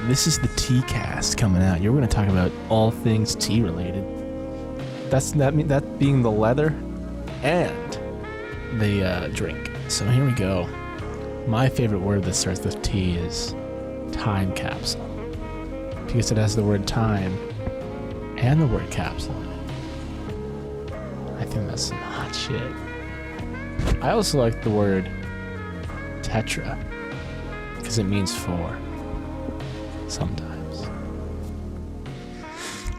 This is the tea cast coming out. You're going to talk about all things tea related. That being the leather and the drink. So here we go. My favorite word that starts with T is time capsule, because it has the word time and the word capsule in it. I think that's some hot shit. I also like the word tetra, because it means four. Sometimes.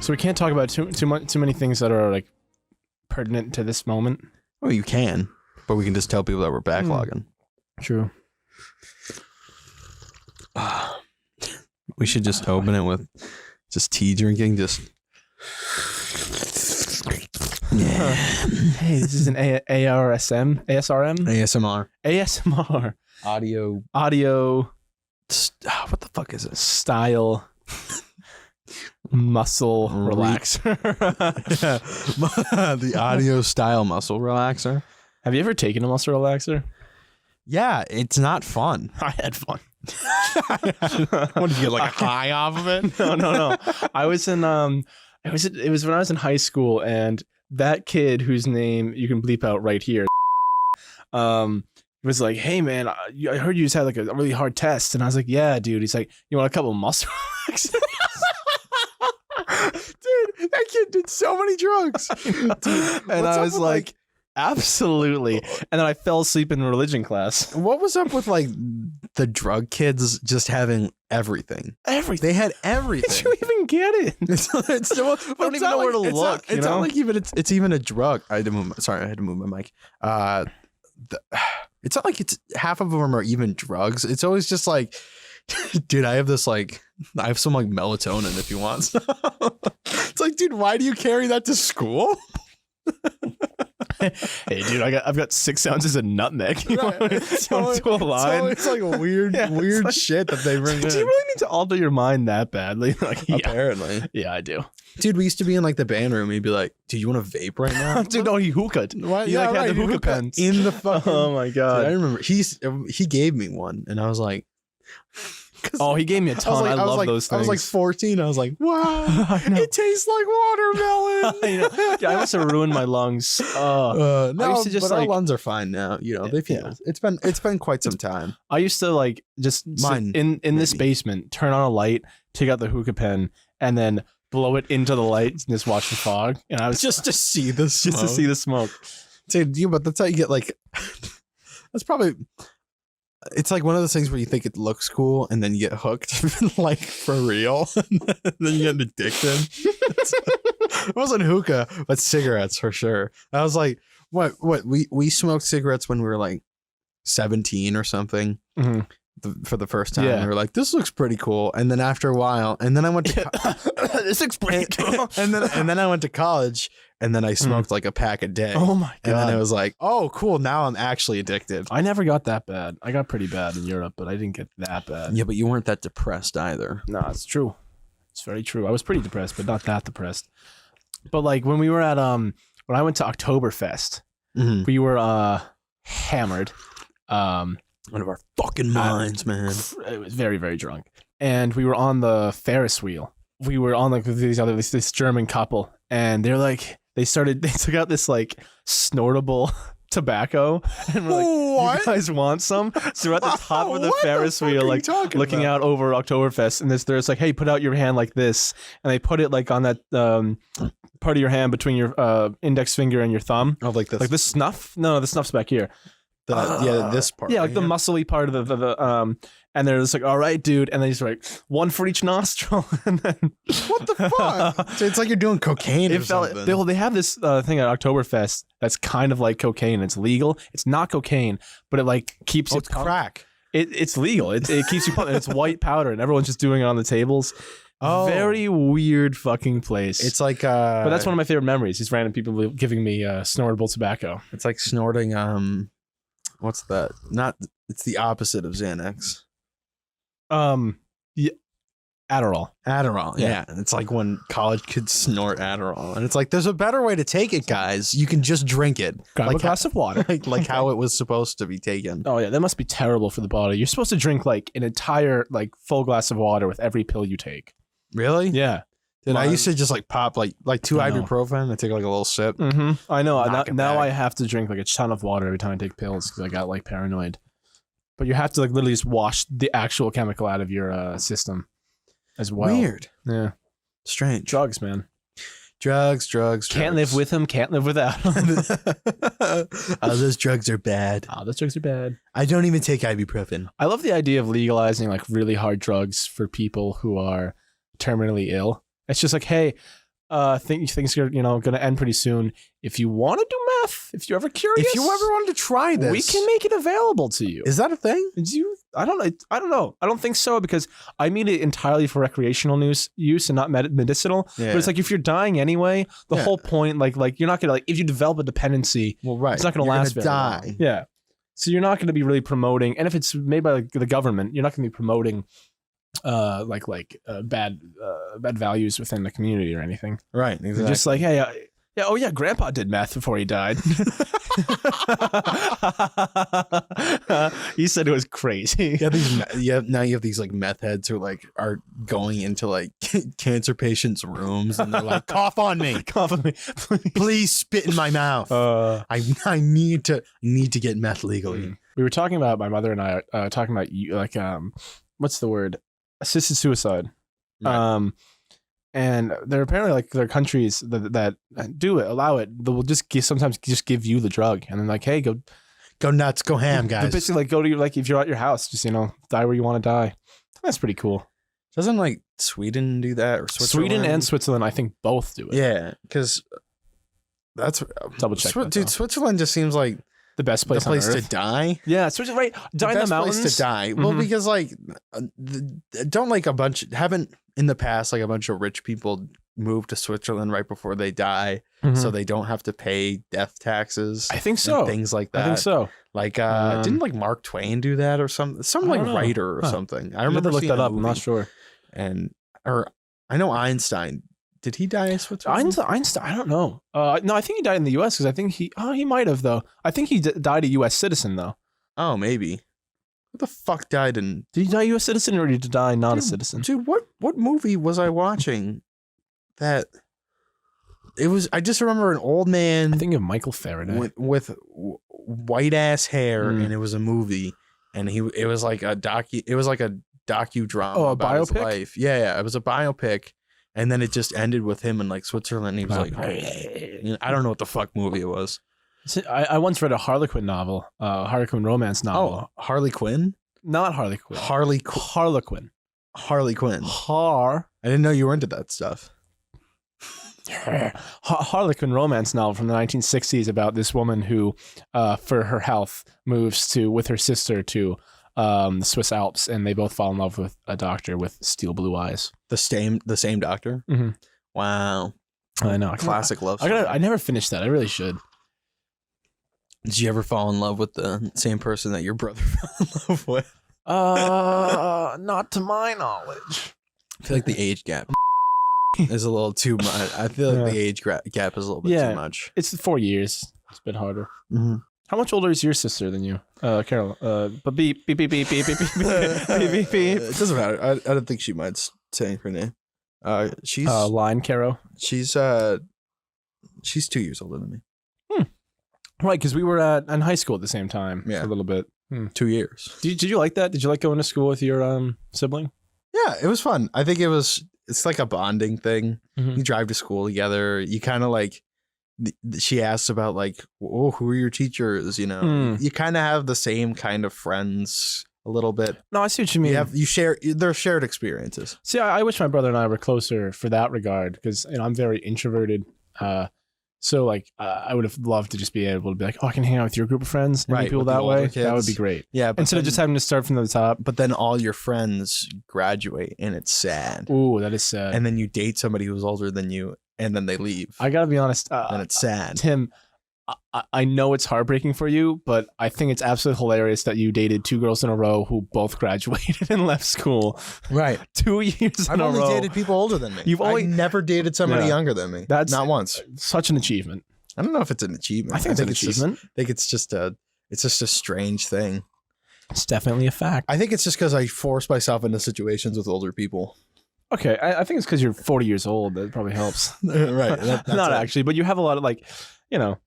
So we can't talk about too many things that are like pertinent to this moment. Well, you can, but we can just tell people that we're backlogging. True. We should just open it with just tea drinking. Just yeah. Hey, this is an ASMR. Audio. What the fuck is it? Style. Muscle relaxer. The audio style muscle relaxer. Have you ever taken a muscle relaxer? Yeah, it's not fun. I had fun. What did you get, like a high off of it? No. I was in it was when I was in high school, and that kid whose name you can bleep out right here was like, "Hey man, I heard you just had like a really hard test," and I was like, "Yeah, dude." He's like, "You want a couple muscle relaxers?" Dude, that kid did so many drugs. And I was like, absolutely. And then I fell asleep in religion class. What was up with like the drug kids just having everything? Everything. They had everything. Did you even get it? It's still, I don't even know where to look. It's not like it's even a drug. I had to move my mic. It's not like it's half of them are even drugs. It's always just like, dude, I have some like melatonin if you want. It's like, dude, why do you carry that to school? Hey, dude, I've got 6 ounces of nutmeg. You want to do a line? It's like a weird like, shit that they bring in. Do you really need to alter your mind that badly? Like, yeah. Apparently. Yeah, I do. Dude, we used to be in like the band room. He'd be like, dude, you want to vape right now? Dude, no, he hookah'd. What? He Yeah, had the hookah pens. in the fucking... Oh my God. Dude, I remember he gave me one and I was like... Oh, he gave me a ton. I love those things. I was like 14. I was like, wow, it tastes like watermelon. I know. Yeah, I must have ruined my lungs. No, I used to just but like, our lungs are fine now. You know, they've healed. It's been quite some time. I used to like just in this basement, turn on a light, take out the hookah pen, and then blow it into the light and just watch the fog. And I was just to see the smoke. Just to see the smoke. Dude, but that's how you get like. That's probably. It's like one of those things where you think it looks cool and then you get hooked, like for real. Then you get addicted. It wasn't hookah, but cigarettes for sure. I was like, what? We smoked cigarettes when we were like 17 or something. Mm-hmm. For the first time, we were like, "This looks pretty cool." And then after a while, and then I went to this looks pretty cool. and then I went to college, and then I smoked like a pack a day. Oh my God! And then I was like, "Oh, cool! Now I'm actually addicted." I never got that bad. I got pretty bad in Europe, but I didn't get that bad. Yeah, but you weren't that depressed either. No, it's true. It's very true. I was pretty depressed, but not that depressed. But like when we were at when I went to Oktoberfest, we were hammered. One of our fucking minds, man. It was very, very drunk. And we were on the Ferris wheel. We were on like this German couple, and they're like, they took out this like snortable tobacco, and we're like, what? You guys want some? So we're at the top of the Ferris wheel, like looking out over Oktoberfest, and there's like, hey, put out your hand like this, and they put it like on that part of your hand between your index finger and your thumb. Oh, like this? Like this snuff? No, the snuff's back here. This part. Yeah, like the muscly part of the and they're just like, all right, dude. And then he's like, one for each nostril. And then what the fuck? So it's like you're doing cocaine or something. They have this thing at Oktoberfest that's kind of like cocaine. It's legal. It's not cocaine, but it like keeps it's crack. It's legal. It keeps you pumping. It's white powder, and everyone's just doing it on the tables. Oh, very weird fucking place. It's like but that's one of my favorite memories. Is random people giving me snortable tobacco. It's like snorting what's that? It's the opposite of Xanax. Yeah. Adderall. Adderall, yeah. It's like when college kids snort Adderall. And it's like, there's a better way to take it, guys. You can just drink it. Grab like a glass of water. Like how it was supposed to be taken. Oh, yeah. That must be terrible for the body. You're supposed to drink like an entire like full glass of water with every pill you take. Really? Yeah. Dude, I used to just like pop like 2 ibuprofen and take like a little sip. Mm-hmm. I know. Now I back. have to drink like a ton of water every time I take pills because I got like paranoid. But you have to like literally just wash the actual chemical out of your system as well. Weird. Yeah. Strange. Drugs, man. Drugs. Can't live with them. Can't live without them. Those drugs are bad. Those drugs are bad. I don't even take ibuprofen. I love the idea of legalizing like really hard drugs for people who are terminally ill. It's just like, hey, things are going to end pretty soon. If you want to do meth, if you're ever curious, if you ever wanted to try this, we can make it available to you. Is that a thing? I don't know. I don't think so because I mean it entirely for recreational use and not medicinal. Yeah. But it's like if you're dying anyway, the whole point, like you're not gonna like if you develop a dependency, well, right, it's not gonna last very die. long. Yeah. So you're not gonna be really promoting, and if it's made by the government, you're not gonna be promoting bad values within the community or anything. Right. Exactly. You're just like, hey, oh yeah, Grandpa did meth before he died. He said it was crazy. Now you have these like meth heads who like are going into like cancer patients' rooms and they're like, cough on me, please spit in my mouth. I need to get meth legally. We were talking about my mother and I talking about like what's the word? Assisted suicide. Right. And there are apparently like there are countries that do it, allow it. They will sometimes give you the drug, and then like, hey, go nuts, go ham, guys. Basically, like go to like if you're at your house, just die where you want to die. That's pretty cool. Doesn't like Sweden do that or Switzerland? Sweden and Switzerland, I think, both do it. Yeah, because that's double check. Dude, Switzerland just seems like the best place to die. Yeah, Switzerland, right? Die in the mountains. Place to die. Mm-hmm. Well, because like, haven't in the past like a bunch of rich people move to Switzerland right before they die, so they don't have to pay death taxes. I think so. Things like that. I think so. Like, didn't like Mark Twain do that or some like writer or something? I remember looked that up. I'm not sure. Or I know Einstein. Did he die in Switzerland? Einstein, I don't know. No, I think he died in the U.S. because I think he might have though. I think he died a U.S. citizen though. Oh, maybe. What the fuck died in? Did he die a U.S. citizen or did he die not a citizen? Dude, what movie was I watching? That it was. I just remember an old man. I think of Michael Faraday with white ass hair, and it was a movie, and it was like a docudrama. Oh, a about biopic? his life. Yeah, it was a biopic. And then it just ended with him in like Switzerland. And he was like, I don't know what the fuck movie it was. I once read a Harlequin novel, Harlequin romance novel. Oh, Harley Quinn? Not Harley Quinn. Harlequin. Harley Quinn. I didn't know you were into that stuff. Harlequin romance novel from the 1960s about this woman who, for her health, moves with her sister to the Swiss Alps, and they both fall in love with a doctor with steel blue eyes. The same doctor? Mm-hmm. Wow. I know. Classic love story. I never finished that. I really should. Did you ever fall in love with the same person that your brother fell in love with? Not to my knowledge. I feel like the age gap is a little too much. I feel like the age gap is a little bit too much. It's 4 years. It's a bit harder. Mm-hmm. How much older is your sister than you, Carol? But beep beep beep beep beep beep beep beep beep. It doesn't matter. I don't think she minds saying her name. She's Line Caro. She's 2 years older than me. Right, because we were in high school at the same time for a little bit. 2 years. Did you like that? Did you like going to school with your sibling? Yeah, it was fun. I think it's like a bonding thing. Mm-hmm. You drive to school together. You kind of like. She asked about like, oh, who are your teachers? You know, you kind of have the same kind of friends a little bit. No, I see what you mean. They're shared experiences. See, I wish my brother and I were closer for that regard because I'm very introverted. So like, I would have loved to just be able to be like, oh, I can hang out with your group of friends and meet people that way. That would be great. Yeah. Instead of just having to start from the top. But then all your friends graduate and it's sad. Ooh, that is sad. And then you date somebody who's older than you and then they leave. I gotta be honest. and it's sad. Tim, I know it's heartbreaking for you, but I think it's absolutely hilarious that you dated 2 girls in a row who both graduated and left school. Right. 2 years I've in a row. only dated people older than me. I've never dated somebody younger than me. That's not once. Such an achievement. I don't know if it's an achievement. I think it's an achievement. I think it's just a strange thing. It's definitely a fact. I think it's just because I force myself into situations with older people. Okay, I think it's because you're 40 years old. That probably helps. Right. Not actually, but you have a lot of like, you know,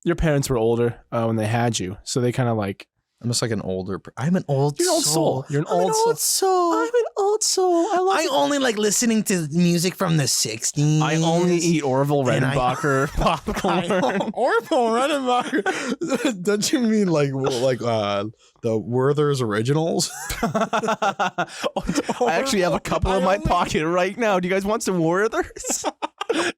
your parents were older when they had you, so they kind of like. I'm just like an older. I'm an old. You're an old soul. You're an old soul. I'm an old soul. I only like listening to music from the 60s. I only eat Orville Redenbacher popcorn. Orville Redenbacher. Don't you mean like the Werther's Originals? I actually have a couple in my pocket right now. Do you guys want some Werther's?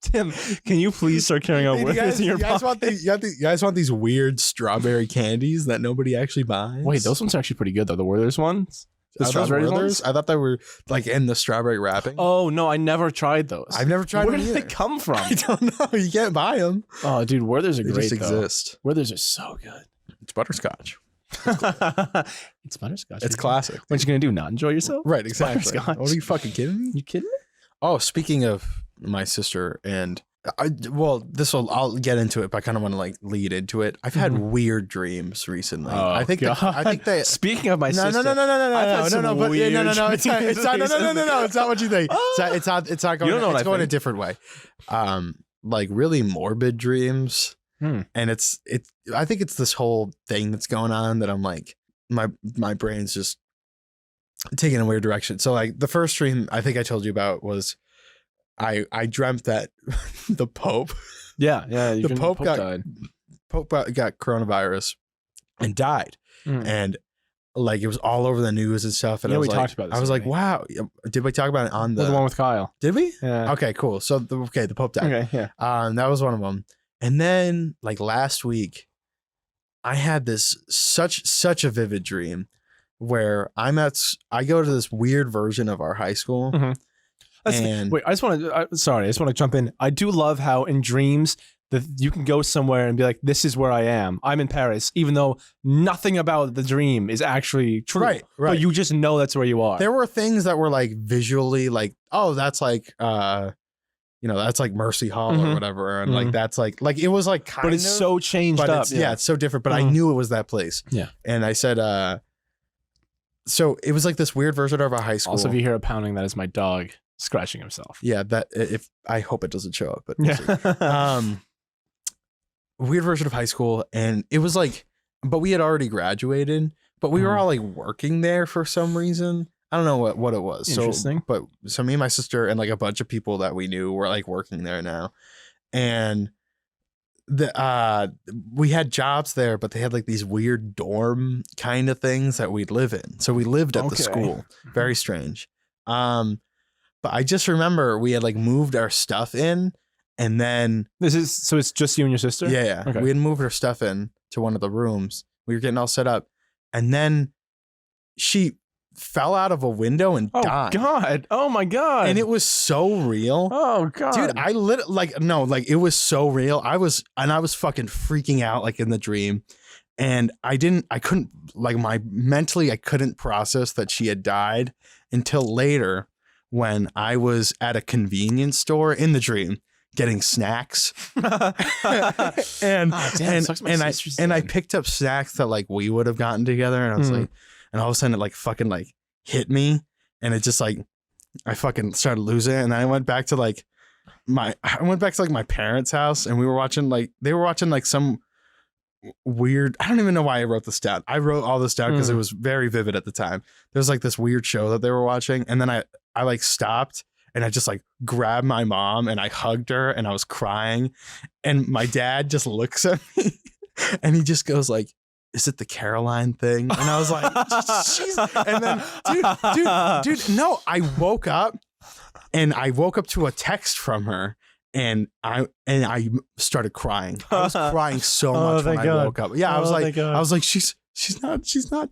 Tim, can you please start carrying out Werther's in your pocket? You guys want these weird strawberry candies that nobody actually buys? Wait, those ones are actually pretty good though. The Werther's ones? The strawberry ones? I thought they were like in the strawberry wrapping. Oh no, I never tried those. I've never tried them. Where did they come from? I don't know. You can't buy them. Oh, dude, Werther's are great. They just exist. Werther's are so good. It's butterscotch. It's butterscotch. It's classic. What you gonna do? Not enjoy yourself? Right, exactly. Butterscotch. What, are you fucking kidding me? You kidding me? Oh, speaking of my sister and I'll get into it, but I kind of want to like lead into it. I've had weird dreams recently. Oh, I think they. Speaking of my sister, No. It's not what you think. It's not going. It's going a different way. Like really morbid dreams, and it's. I think it's this whole thing that's going on that I'm like my brain's just taking a weird direction. So like the first dream I think I told you about was. I dreamt that the Pope, the Pope got coronavirus and died, and like it was all over the news and stuff. And I was we like, talked about this. I was like, wow, did we talk about it on the one with Kyle? Did we? Yeah. Okay, cool. So the Pope died. Okay, yeah. That was one of them. And then like last week, I had this such a vivid dream where I go to this weird version of our high school. Mm-hmm. Wait, I just want to jump in. I do love how in dreams that you can go somewhere and be like, this is where I am. I'm in Paris, even though nothing about the dream is actually true. Right. But you just know that's where you are. There were things that were like visually like, oh, that's like, that's like Mercy Hall or whatever. And like, that's like it was like kind of. But it's so changed up. It's so different. But I knew it was that place. Yeah. And I said, so it was like this weird version of our high school. Also, if you hear a pounding, that is my dog scratching himself. Yeah, I hope it doesn't show up, but we'll see. Weird version of high school, and it was like, but we had already graduated, but we were all like working there for some reason. I don't know what it was. Interesting. So me and my sister and like a bunch of people that we knew were like working there now, and we had jobs there, but they had like these weird dorm kind of things that we'd live in. So we lived at the school. Very strange. But I just remember we had like moved our stuff in, and then so it's just you and your sister? Yeah. Okay. We had moved her stuff in to one of the rooms. We were getting all set up, and then she fell out of a window and died. God. Oh my God. And it was so real. Oh God. Dude, it was so real. I was fucking freaking out like in the dream. And I couldn't mentally process that she had died until later when I was at a convenience store in the dream getting snacks. and I picked up snacks that like we would have gotten together, and I was like, and all of a sudden it like fucking like hit me, and it just like I fucking started losing it. And then I went back to like my parents' house, and they were watching like some weird, I don't even know why I wrote this down. I wrote all this down because it was very vivid at the time. There was like this weird show that they were watching, and then I like stopped and I just like grabbed my mom and I hugged her and I was crying, and my dad just looks at me and he just goes like, is it the Caroline thing? And I was like, jeez. And then dude, no, I woke up to a text from her, and I started crying. I was crying so much when I woke up. Yeah, I was like, she's not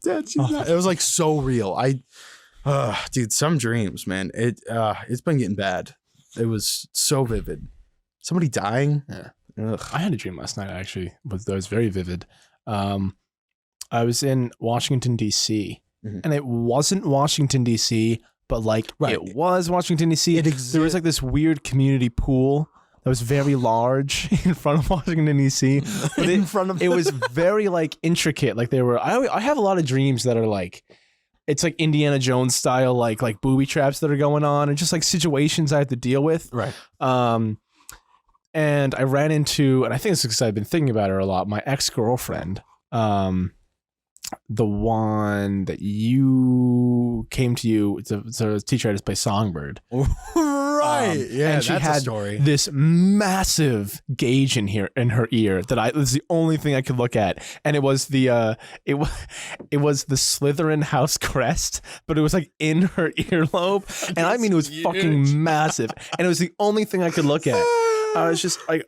dead. She's not. It was like so real. Dude, some dreams, man. It's been getting bad. It was so vivid. Somebody dying. Yeah. I had a dream last night, actually, that was very vivid. I was in Washington, D.C., and it wasn't Washington, D.C., but like it was Washington, D.C. There was like this weird community pool that was very large in front of Washington, D.C. But it was very like intricate. Like I have a lot of dreams that are like, it's like Indiana Jones style, like booby traps that are going on and just like situations I have to deal with. Right. And I ran into, and I think it's because I've been thinking about her a lot, my ex-girlfriend, the one that you came to you, it's a teacher I just play Songbird. Right. Yeah, and she that's had a story. this massive gauge in her ear that it was the only thing I could look at, and it was the it was the Slytherin house crest, but it was like in her earlobe, and I mean it was fucking massive, and it was the only thing I could look at. I was just like,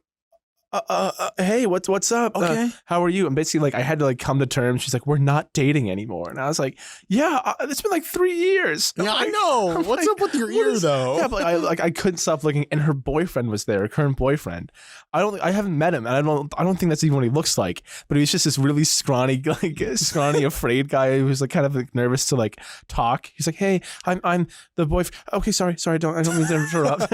hey, what's up? Okay. How are you? And basically, like, I had to like come to terms. She's like, we're not dating anymore. And I was like, yeah, it's been like 3 years. Yeah, I know. What's up with your ear though? Yeah, but I couldn't stop looking. And her boyfriend was there, her current boyfriend. I haven't met him, and I don't think that's even what he looks like. But he was just this really scrawny, afraid guy who was like kind of like nervous to like talk. He's like, hey, I'm the boyfriend. Okay, sorry, I don't mean to interrupt.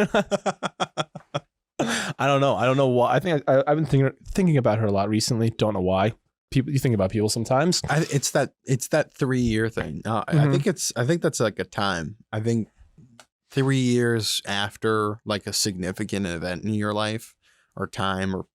I don't know why. I think I've been thinking about her a lot recently. Don't know why. You think about people sometimes. It's that 3 year thing. I think that's like a time. I think 3 years after like a significant event in your life or time or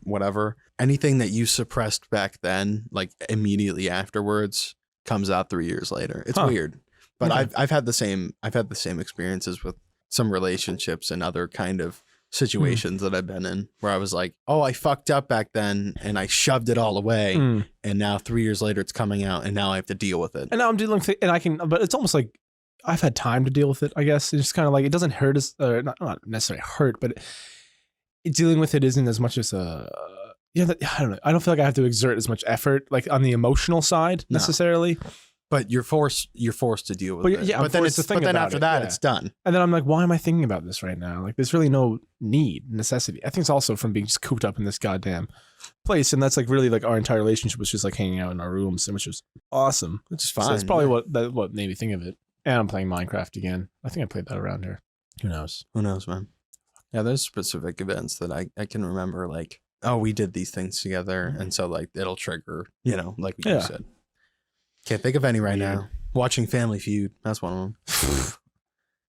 whatever, anything that you suppressed back then, like immediately afterwards, comes out 3 years later. It's weird, but I've had the same experiences with some relationships and other kind of situations that I've been in where I was like, oh, I fucked up back then and I shoved it all away, and now 3 years later it's coming out and now I have to deal with it. And now I'm dealing with it, and I can, but it's almost like I've had time to deal with it, I guess. It's just kind of like, it doesn't hurt as, not necessarily hurt, but dealing with it isn't as much as I don't know. I don't feel like I have to exert as much effort like on the emotional side necessarily. But you're forced to deal with it. Yeah, but then after that, it's done. And then I'm like, why am I thinking about this right now? Like, there's really no necessity. I think it's also from being just cooped up in this goddamn place. And that's like really like our entire relationship was just like hanging out in our rooms, and which was awesome. Which is fine. So that's probably what made me think of it. And I'm playing Minecraft again. I think I played that around here. Who knows? Who knows, man? Yeah, there's specific events that I can remember, like, oh, we did these things together. And so like it'll trigger, like you said. Can't think of any right now. Watching Family Feud. That's one of them.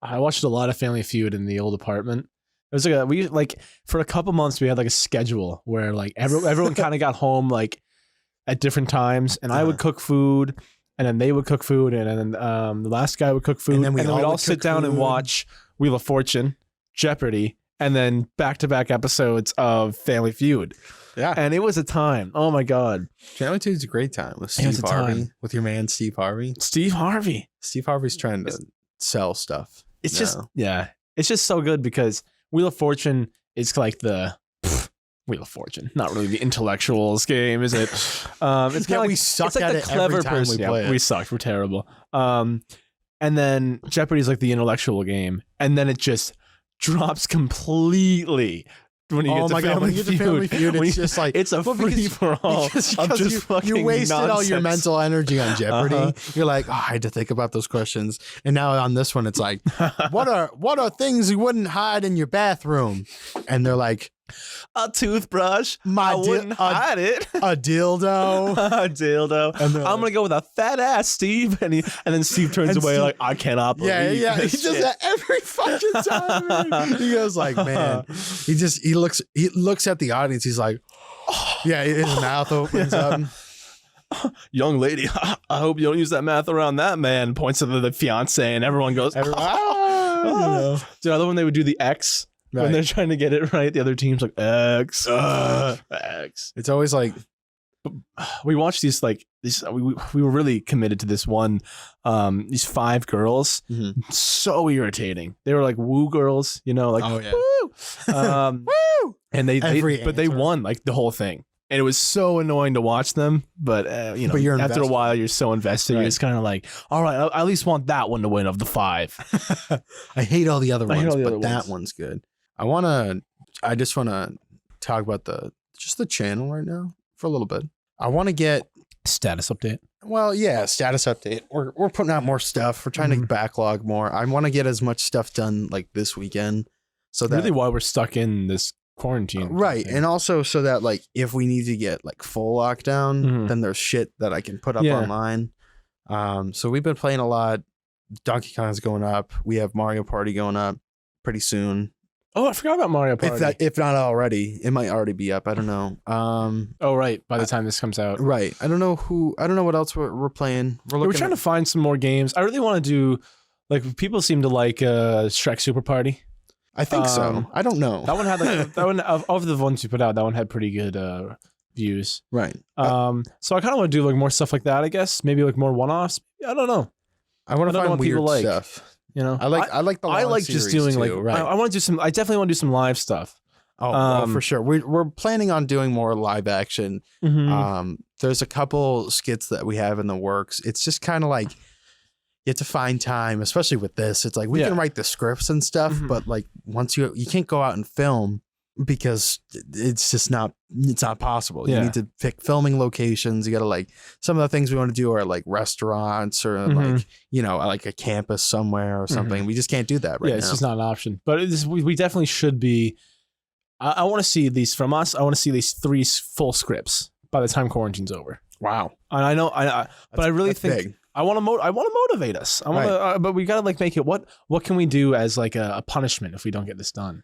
I watched a lot of Family Feud in the old apartment. It was like for a couple months we had like a schedule where like everyone kind of got home like at different times, and I would cook food, and then they would cook food, and then the last guy would cook food, and then we'd all sit down and watch Wheel of Fortune, Jeopardy, and then back-to-back episodes of Family Feud. Yeah. And it was a time. Oh my God. Family Feud is a great time with Steve Harvey. With your man Steve Harvey. Steve Harvey's trying to sell stuff. It's just so good because Wheel of Fortune is like the Wheel of Fortune. Not really the intellectuals game, is it? It's kind of like, we suck like at the it clever every time person. we play it. We sucked. We're terrible. And then Jeopardy's like the intellectual game. And then it just drops completely when you get to Family Feud. It's just like it's a free for all. You wasted all your mental energy on Jeopardy. You're like, oh, I had to think about those questions, and now on this one, it's like, what are things you wouldn't hide in your bathroom? And they're like, a toothbrush. I wouldn't hide it. A dildo. A dildo. I'm gonna go with a fat ass, Steve. And then Steve turns away like, I cannot believe. Yeah. He does that every fucking time. He goes like, man. He looks at the audience. He's like, oh. Yeah. His mouth opens up. Young lady, I hope you don't use that mouth around that man. Points to the fiance, and everyone goes, Dude, I love when they would do the X. Right. When they're trying to get it right, the other team's like, X. X. It's always like, we watched these like these. We were really committed to this one. These 5 girls, so irritating. They were like woo girls, like woo, woo. And they won like the whole thing, and it was so annoying to watch them. But after a while, you're so invested. Right. You're just kind of like, all right, I at least want that one to win of the 5. I hate all the other ones, but that one's good. I just want to talk about just the channel right now for a little bit. I want to get status update. Well, yeah, status update. We're putting out more stuff. We're trying to backlog more. I want to get as much stuff done like this weekend. So that really why we're stuck in this quarantine. Right. And also so that like if we need to get like full lockdown, then there's shit that I can put up online. So we've been playing a lot. Donkey Kong's going up. We have Mario Party going up pretty soon. Oh, I forgot about Mario Party. If not already, it might already be up. I don't know. Oh, right. By the time this comes out. Right. I don't know what else we're playing. We're trying to find some more games. I really want to do, like, people seem to like Shrek Super Party. I think so. I don't know. That one had like, that one of the ones you put out, that one had pretty good views. Right. So I kind of want to do like more stuff like that, I guess. Maybe like more one-offs. I don't know. I want to find weird stuff. You know, I like the. I like just doing too, like. Right. I want to do some. I definitely want to do some live stuff. Oh, well, for sure. We're planning on doing more live action. There's a couple skits that we have in the works. It's just kind of like you have to find time, especially with this. It's like we can write the scripts and stuff, but like once you can't go out and film because it's just not. It's not possible. You need to pick filming locations. You got to like some of the things we want to do are like restaurants or like like a campus somewhere or something. We just can't do that right now. It's just not an option. But we definitely should be. I want to see these from us. I want to see these 3 full scripts by the time quarantine's over. Wow. And I know, but I really think big. I want to motivate us. I want to, but we gotta like make it. What can we do as like a punishment if we don't get this done?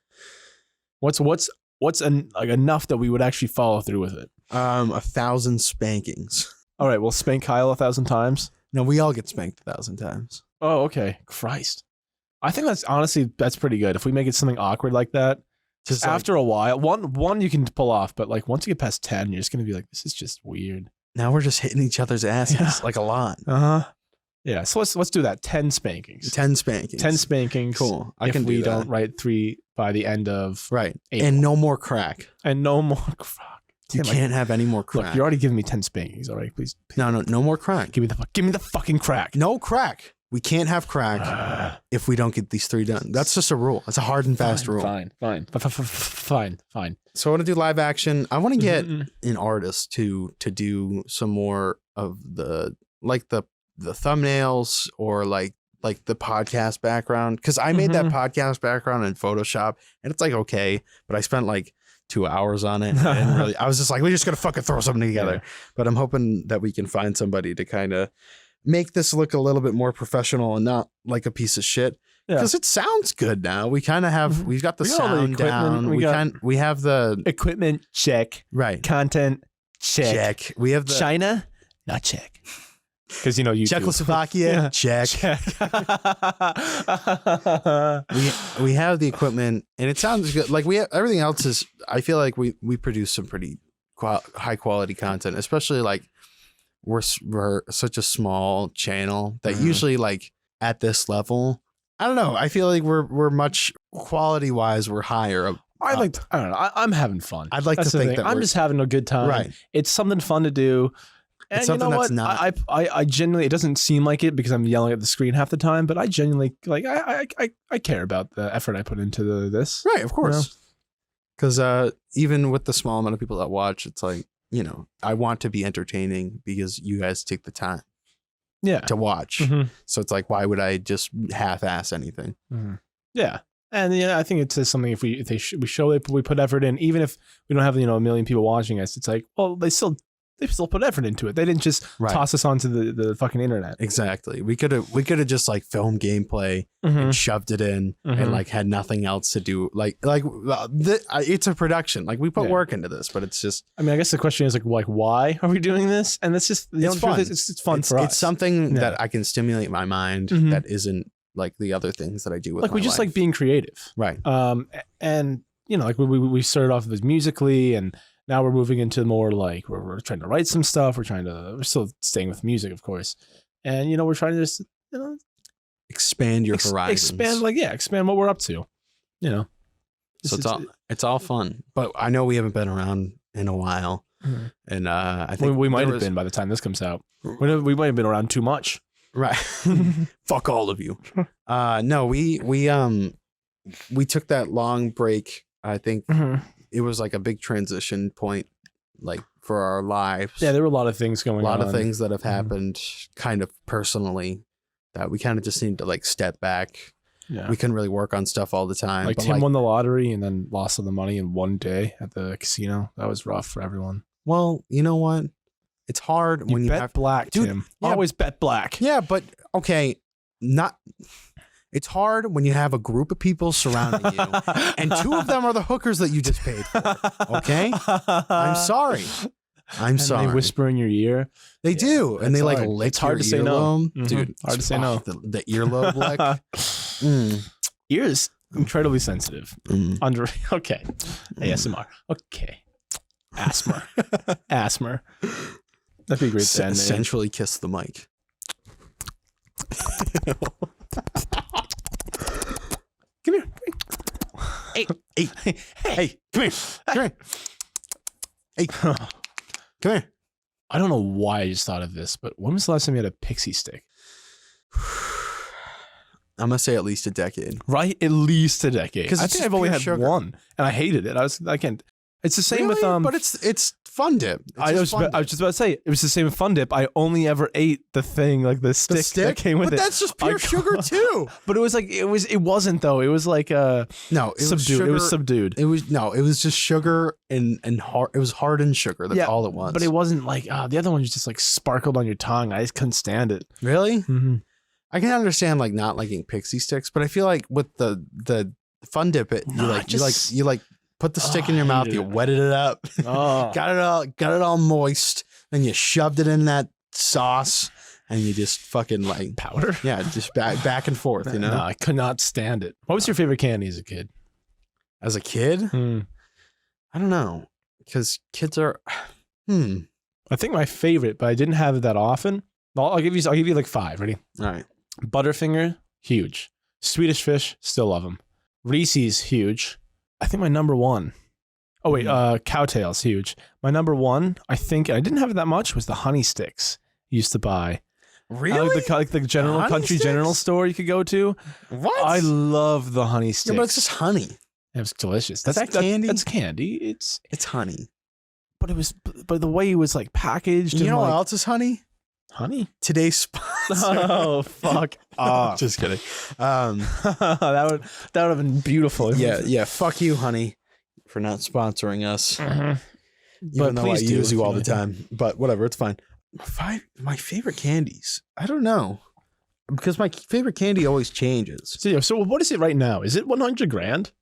What's like enough that we would actually follow through with it? 1,000 spankings. All right, we'll spank Kyle 1,000 times. No, we all get spanked 1,000 times. Oh, okay. Christ. I think that's pretty good. If we make it something awkward like that. Just after a while, one you can pull off, but like once you get past 10, you're just gonna be like, this is just weird. Now we're just hitting each other's asses like a lot. Yeah. So let's do that. 10 spankings. 10 spankings. 10 spankings. Cool. I can. We don't write 3 by the end of April. And no more crack. And no more crack. You can't have any more crack. Look, you're already giving me 10 spankings. All right, please. No more crack. Give me the fucking crack. No crack. We can't have crack if we don't get these 3 done. That's just a rule. It's a hard and fast rule. Fine. So I want to do live action. I want to get an artist to do some more of the thumbnails or like the podcast background. Because I made that podcast background in Photoshop and it's like okay, but I spent like 2 hours on it. And really, I was just like, we're just gonna fucking throw something together. Yeah. But I'm hoping that we can find somebody to kind of make this look a little bit more professional and not like a piece of shit. Because it sounds good now. We kind of have we've got the sound down. We have the equipment check. Right. Content check. We have the China, not check. Because you Czechoslovakia, check. we have the equipment and it sounds good. Like we have everything else is. I feel like we produce some pretty high quality content, especially like we're such a small channel that usually like at this level. I don't know. I feel like we're much quality wise. We're higher. I don't know. I'm having fun. I'd like to think that I'm just having a good time. Right. It's something fun to do. And it's something you know that's what? not. I genuinely, it doesn't seem like it because I'm yelling at the screen half the time, but I genuinely like I care about the effort I put into this. Right, of course. Because even with the small amount of people that watch, it's like, I want to be entertaining because you guys take the time. To watch. So it's like, why would I just half-ass anything? Yeah. And I think it says something if we show it, we put effort in, even if we don't have, a million people watching us, it's like, well, they still put effort into it. They didn't just toss us onto the fucking internet. Exactly. We could have just like filmed gameplay and shoved it in and like had nothing else to do. It's a production. Like we put work into this, but it's just. I mean, I guess the question is like why are we doing this? And that's just it's fun. It's fun for us. It's something that I can stimulate my mind that isn't like the other things that I do with. Like we just like being creative, right? And like we started off as musically and. Now we're moving into more like we're trying to write some stuff. We're still staying with music, of course. And, we're trying to just, expand your horizons. Expand what we're up to, So it's all fun. But I know we haven't been around in a while. And I think we might have been by the time this comes out. We might have been around too much. Right. Fuck all of you. No, we took that long break, I think. it was like a big transition point, like for our lives. Yeah, there were a lot of things going on. A lot of things that have happened kind of personally that we kind of just need to like step back. Yeah. We couldn't really work on stuff all the time. Like but Tim won the lottery and then lost all the money in one day at the casino. That was rough for everyone. Well, you know what? It's hard when you bet have black, Dude, Tim. yeah. Always bet black. Yeah, but okay, it's hard when you have a group of people surrounding you and two of them are the hookers that you just paid for. Okay? I'm sorry. I'm sorry. They whisper in your ear. They do. And they like hard. lick It's hard your to say no. earlobe. Mhm. Dude, Hard to say no. The earlobe lick. Ears incredibly sensitive. Mm. Okay. ASMR. Okay. Asthma. Asthma. That'd be a great band name. Essentially kiss the mic. Come here. Hey, Hey, come here. come here. Hey, come here. I don't know why I just thought of this, but when was the last time you had a pixie stick? I'm gonna say at least a decade. Right? At least a decade. 'Cause I it's think just I've only pure had sugar. one, and I hated it. I can't. It's the same with Really? But it's Fun Dip. It's I was just Fun Dip. just about to say it was the same with Fun Dip. I only ever ate the thing like the stick, that came with but it. that's just pure I- sugar too. But it was like it wasn't though. It was like No, it was subdued. sugar. It was subdued. It was just sugar and hard. It was hardened sugar. That's all it was. But it wasn't like the other one was just like sparkled on your tongue. I just couldn't stand it. really. Mm-hmm. I can understand like not liking pixie sticks, but I feel like with the Fun Dip, you put the stick in your mouth, you wetted it up, Oh. got it all moist, then you shoved it in that sauce, and you just fucking like Powder? just back and forth. You know, No, I could not stand it. What was your favorite candy as a kid? as a kid, I don't know, because kids are. I think my favorite, but I didn't have it that often. I'll give you like 5. Ready? All right. Butterfinger, huge. Swedish Fish, still love them. Reese's, huge. I think my number 1. Oh wait, Cowtails, huge. My number 1, I think, and I didn't have it that much, was the Honey Sticks. Used to buy. Really? Like the general Honey country Sticks? general store you could go to. What? I love the Honey Sticks. Yeah, but it's just honey. It was delicious. Is that candy? That's candy. It's honey. but it was but the way it was like packaged. You and know like, what else is honey? honey? Today's sponsor. Oh fuck off! Just kidding. that would have been beautiful. Yeah. Fuck you, honey, for not sponsoring us. Mhm. Even But though I please do use if you all you the like. time. But whatever, it's fine. My favorite candies. I don't know. Because my favorite candy always changes. So what is it right now? Is it 100 grand?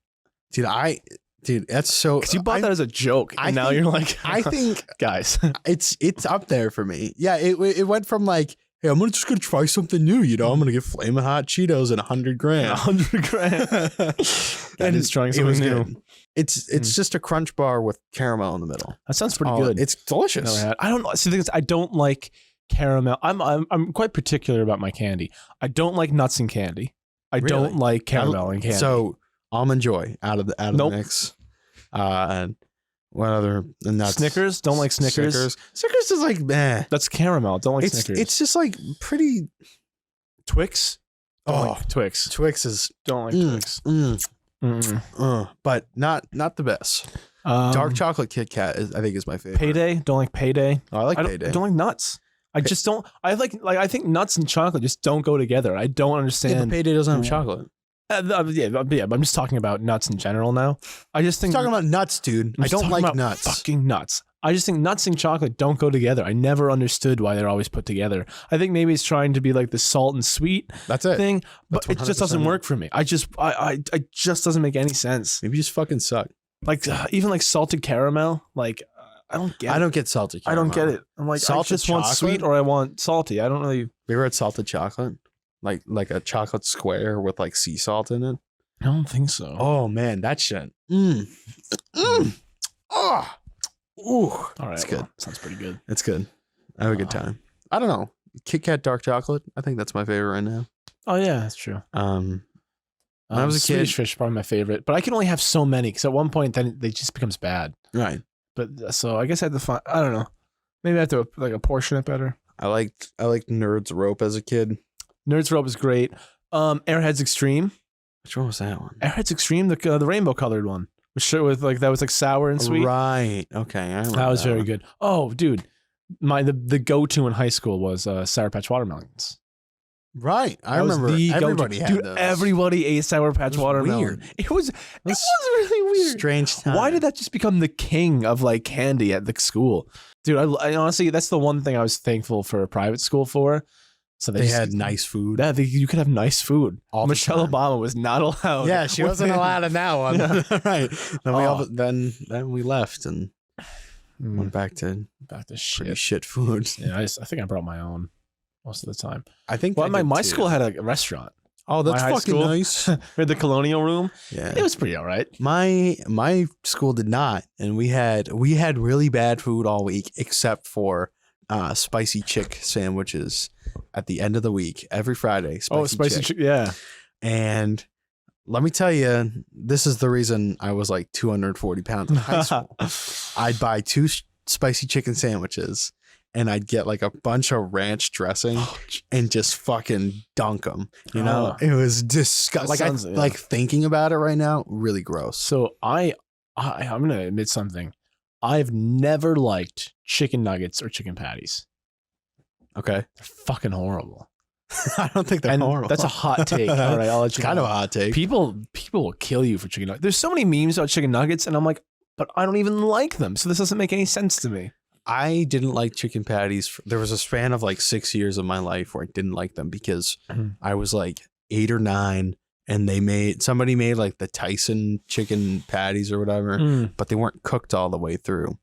Dude, that's so. Because you bought that as a joke, and now you're like, I think guys, it's up there for me. Yeah, it went from like, hey, I'm just gonna try something new. You know, I'm gonna get Flamin' Hot Cheetos and 100 grand. 100 grand. That is trying something new. Good. It's just a crunch bar with caramel in the middle. That sounds pretty good. It's delicious. Never had. I don't. See, the thing is, I don't like caramel. I'm quite particular about my candy. I don't like nuts and candy. I Really? don't like caramel and candy. So Almond Joy out of the Nope. mix. And what other nuts? Snickers? Don't like Snickers. Snickers is like meh. That's caramel. Don't like Snickers. It's just like pretty. Twix. Don't Oh, like Twix. Twix is Don't like Twix. but not the best. Dark chocolate Kit Kat I think is my favorite. Payday. Don't like Payday. Oh, I like I Payday. don't like nuts. I just don't. I I think nuts and chocolate just don't go together. I don't Yeah, but understand. Payday doesn't have chocolate. Yeah, I'm just talking about nuts in general now. I just think I'm talking about nuts, dude. I'm I just don't talking like about nuts. Fucking nuts. I just think nuts and chocolate don't go together. I never understood why they're always put together. I think maybe it's trying to be like the salt and sweet That's it. thing, but That's it just 100% doesn't it. work for me. I just doesn't make any sense. Maybe you just fucking suck. Like even like salted caramel, like I don't get. I don't get salted I caramel. don't get it. I'm like Salted I just want sweet chocolate? or I want salty. I don't really. You ever had salted chocolate? Like a chocolate square with like sea salt in it? I don't think so. Oh man, that shit. Oh. Ooh. All right, it's good. well, sounds pretty good. It's good. I have a good time. I don't know. Kit Kat dark chocolate. I think that's my favorite right now. Oh yeah, that's true. When I was a kid, Swedish Fish is probably my favorite, but I can only have so many because at one point then it just becomes bad. right. But so I guess I have to find. I don't know. Maybe I have to like apportion it better. I liked Nerds Rope as a kid. Nerds Rope is great. Airheads Extreme. Which one was that one? Airheads Extreme, the rainbow colored one. with like that was like sour and sweet. Right. Okay. I remember That was very one. good. Oh, dude, the go-to in high school was Sour Patch watermelons. Right. I That was remember the everybody go-to. had Dude, those. everybody ate Sour Patch It was watermelon. weird. It was really weird. Strange time. Why did that just become the king of like candy at the school? Dude, I honestly, that's the one thing I was thankful for a private school for. So they had nice food? Yeah, you could have nice food. All the Michelle time. Obama was not allowed. Yeah, she wasn't allowed in that one. Yeah. Right. Then Oh. then we left and went back to to pretty shit. shit food. Yeah, I think I brought my own most of the time. I think Well, I did my too. school had a restaurant. Oh, that's my high fucking school. nice. We had the colonial room. Yeah. It was pretty all right. My school did not, and we had really bad food all week except for spicy chick sandwiches at the end of the week every Friday. Spicy chick. chicken. Yeah. And let me tell you, this is the reason I was like 240 pounds in high school. I'd buy 2 spicy chicken sandwiches and I'd get like a bunch of ranch dressing and just fucking dunk them. You know, it was disgusting. Like thinking about it right now, really gross. So I'm gonna admit something. I've never liked chicken nuggets or chicken patties. Okay, They're fucking horrible. I don't think they're horrible. That's a hot take. All right, I'll let you kind know. of a hot take. People will kill you for chicken nuggets. There's so many memes about chicken nuggets, and I'm like, but I don't even like them. So this doesn't make any sense to me. I didn't like chicken patties. There was a span of like 6 years of my life where I didn't like them because I was like 8 or 9 and somebody made like the Tyson chicken patties or whatever, but they weren't cooked all the way through.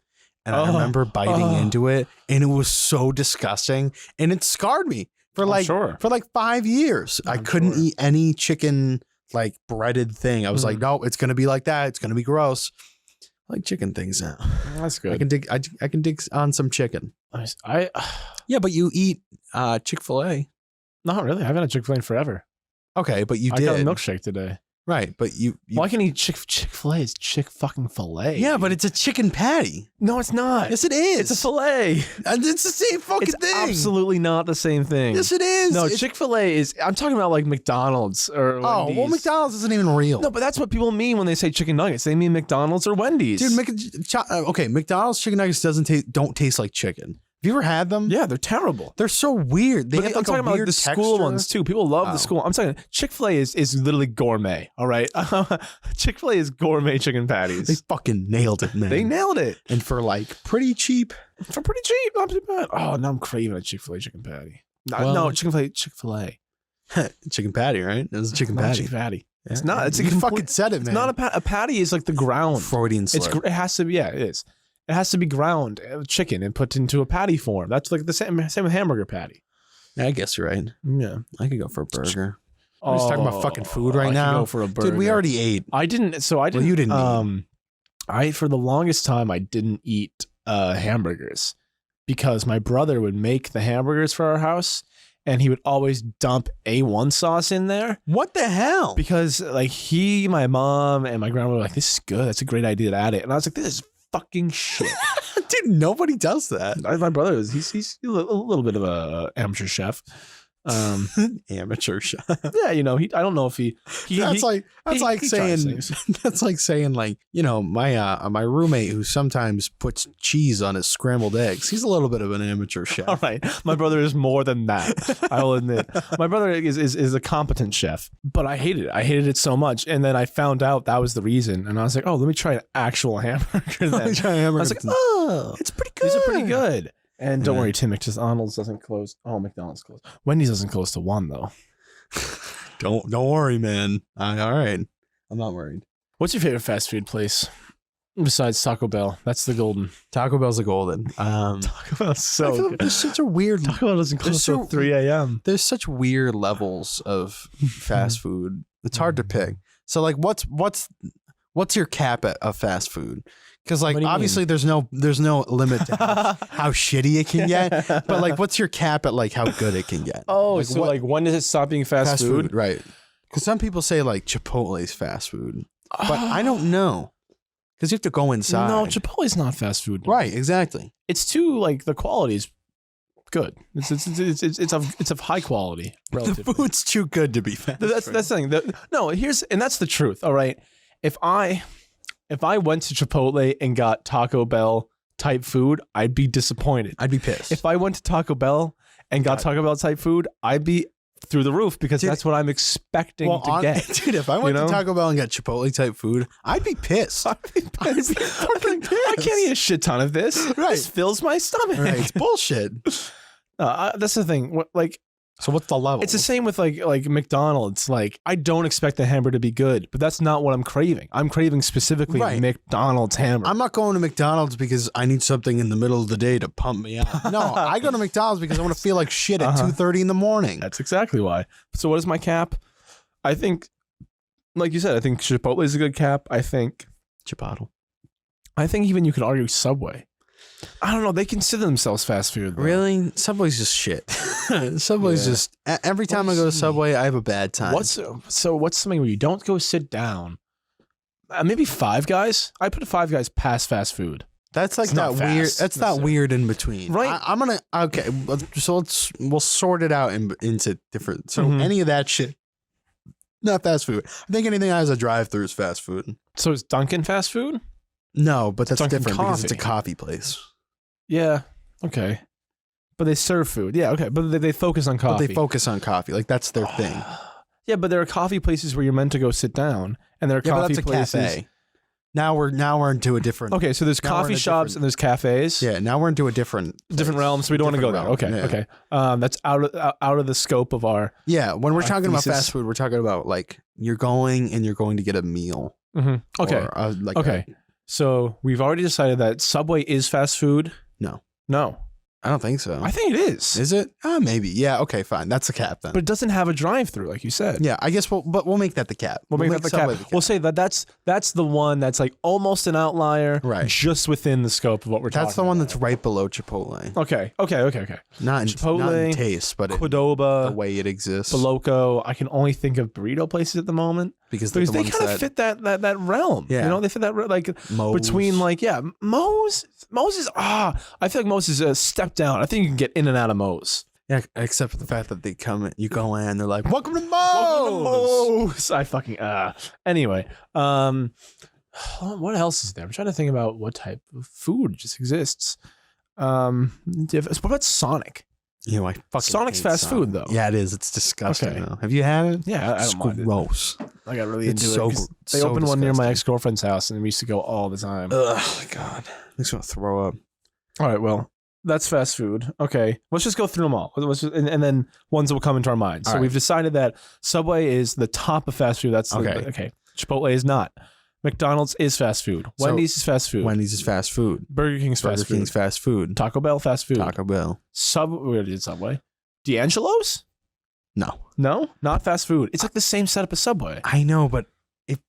And I remember biting into it and it was so disgusting and it scarred me for like 5 years. I couldn't eat any chicken like breaded thing. I was like, no, it's going to be like that. It's going to be gross. I like chicken things now. That's good. I can dig on some chicken. Yeah, but you eat Chick-fil-A. Not really. I haven't had Chick-fil-A in forever. Okay, but you I did. got a milkshake today. Right, but you Well, I can eat Chick-fil-A. It's chick-fucking-fillet. Yeah, but it's a chicken patty. No, it's not. Yes, it is. It's a fillet. And it's the same fucking thing. Absolutely not the same thing. Yes, it is. No, Chick-fil-A is. I'm talking about like McDonald's or Wendy's. Well, McDonald's isn't even real. No, but that's what people mean when they say chicken nuggets. They mean McDonald's or Wendy's. Dude, okay, McDonald's chicken nuggets don't taste like chicken. Have you ever had them? Yeah, they're terrible. They're so weird. They But have I'm like talking a about weird the school texture. ones too. People love the school. I'm saying Chick-fil-A is literally gourmet. All right, Chick-fil-A is gourmet chicken patties. They fucking nailed it, man. They nailed it, and for like pretty cheap. For pretty cheap, not too bad. Oh, now I'm craving a Chick-fil-A chicken patty. No, Chick-fil-A. Chicken patty, right? It was a chicken patty. Chicken patty. Yeah. It's not. It's you fucking said it, man. It's not a patty. Is like the ground. Freudian slip. It has to be. Yeah, it is. It has to be ground chicken and put into a patty form. That's like the same with hamburger patty. Yeah, I guess you're right. Yeah, I could go for a burger. We're just talking about fucking food right now. Go for a burger. Dude, we already ate. I didn't. So I didn't. Well, you didn't. I for the longest time I didn't eat hamburgers because my brother would make the hamburgers for our house. And he would always dump A1 sauce in there. What the hell? Because like my mom, and my grandma were like, "This is good. That's a great idea to add it." And I was like, "This is fucking shit." Dude, nobody does that. My brother is he's a little bit of a amateur chef. Amateur chef. Yeah, you know, I don't know if he that's like saying that's like saying like, you know, my roommate who sometimes puts cheese on his scrambled eggs. He's a little bit of an amateur chef. All right. My brother is more than that. I will admit. My brother is a competent chef, but I hated it. I hated it so much. And then I found out that was the reason. And I was like, oh, let me try an actual hamburger then. I was like, oh, it's pretty good. These are pretty good. And don't worry, Tim, McDonald's doesn't close. Oh, McDonald's closed. Wendy's doesn't close to 1 though. Don't worry, man. All right. I'm not worried. What's your favorite fast food place besides Taco Bell? That's the golden. Taco Bell's the golden. Taco Bell's so good. There's such a weird. Taco Bell doesn't close till 3 a.m. There's such weird levels of fast food. It's hard to pick. So like, what's your cap of fast food? Because like obviously there's no limit to how shitty it can get, but like what's your cap at like how good it can get? Oh, like, so like when does it stop being fast food? Right? Because some people say like Chipotle's fast food, but I don't know because you have to go inside. No, Chipotle's not fast food. Right? Exactly. It's too like the quality is good. It's of high quality. Relatively. The food's too good to be fast. That's the thing. That's the truth. All right. If I If I went to Chipotle and got Taco Bell type food, I'd be disappointed. I'd be pissed. If I went to Taco Bell and got Taco Bell type food, I'd be through the roof because that's what I'm expecting to get. Dude, if I went to Taco Bell and got Chipotle type food, I'd be pissed. I'd be fucking pissed. I can't eat a shit ton of this. Right. This fills my stomach. Right. It's bullshit. That's the thing. So what's the level? It's the same with like McDonald's. Like, I don't expect the hamburger to be good, but that's not what I'm craving. I'm craving specifically McDonald's hamburger. I'm not going to McDonald's because I need something in the middle of the day to pump me up. No, I go to McDonald's because I want to feel like shit at 2:30 in the morning. That's exactly why. So what is my cap? I think, like you said, I think Chipotle is a good cap. I think Chipotle. I think even you could argue Subway. I don't know. They consider themselves fast food, though. Really? Subway's just shit. Subway's just... Every time I go to Subway, I have a bad time. What's something where you don't go sit down? Maybe Five Guys? I put Five Guys past fast food. That's like that weird... That's that weird in between. Right. I'm going to... Okay, so we'll sort it out into different... So any of that shit, not fast food. I think anything that has a drive-through is fast food. So is Dunkin' fast food? No, but that's Dunkin' different because it's a coffee. coffee place. Yeah. Okay. But they serve food. Yeah. Okay. But they focus on coffee. But they focus on coffee. Like, that's their thing. Yeah, but there are coffee places where you're meant to go sit down, and there are coffee but that's places. a cafe. Now we're into a different... Okay, so there's coffee shops and there's cafes. Yeah, now we're into a different realm, so we don't want to go there. Okay, okay. That's out of the scope of our... Yeah, when we're talking about thesis. fast food, we're talking about, like, you're going to get a meal. Okay. Or, so we've already decided that Subway is fast food. No. I don't think so. I think it is. Is it? Maybe. Yeah. Okay. Fine. That's a cap then. But it doesn't have a drive-through, like you said. Yeah. I guess we'll make that the cap. We'll make that the cap. We'll say that's the one that's like almost an outlier, right? Just within the scope of what we're talking about. That's the one that's right below Chipotle. Okay. Not in Chipotle, not in taste, but Qdoba, the way it exists. Boloco. I can only think of burrito places at the moment because they kind of fit that realm. Yeah. You know, they fit that like Moe's. Between like Moe's is I feel like Moe's is a step down. I think you can get in and out of Moe's. Yeah, except for the fact that you go in, they're like, "Welcome to Moe's." Welcome to Moe's. I fucking Anyway, what else is there? I'm trying to think about what type of food just exists. What about Sonic? You know, I fucking Sonic's hate fast Sonic. food though. Yeah, it is. It's disgusting. Okay. Though. Have you had it? Yeah, I don't mind it. Gross. I got really It's into so it. 'Cause gr- They so opened one near my disgusting. ex-girlfriend's house, and we used to go all the time. Ugh, God, makes me want to throw up. All right, well, that's fast food. Okay, let's just go through them all. And then ones will come into our minds. So All right. we've decided that Subway is the top of fast food. That's Okay. Okay. Chipotle is not. McDonald's is fast food. Wendy's is fast food. Wendy's is fast food. Burger King's Burger fast King's food. fast food. Taco Bell fast food. Taco Bell. We already did Subway. D'Angelo's? No. No, not fast food. It's like the same setup as Subway. I know, but it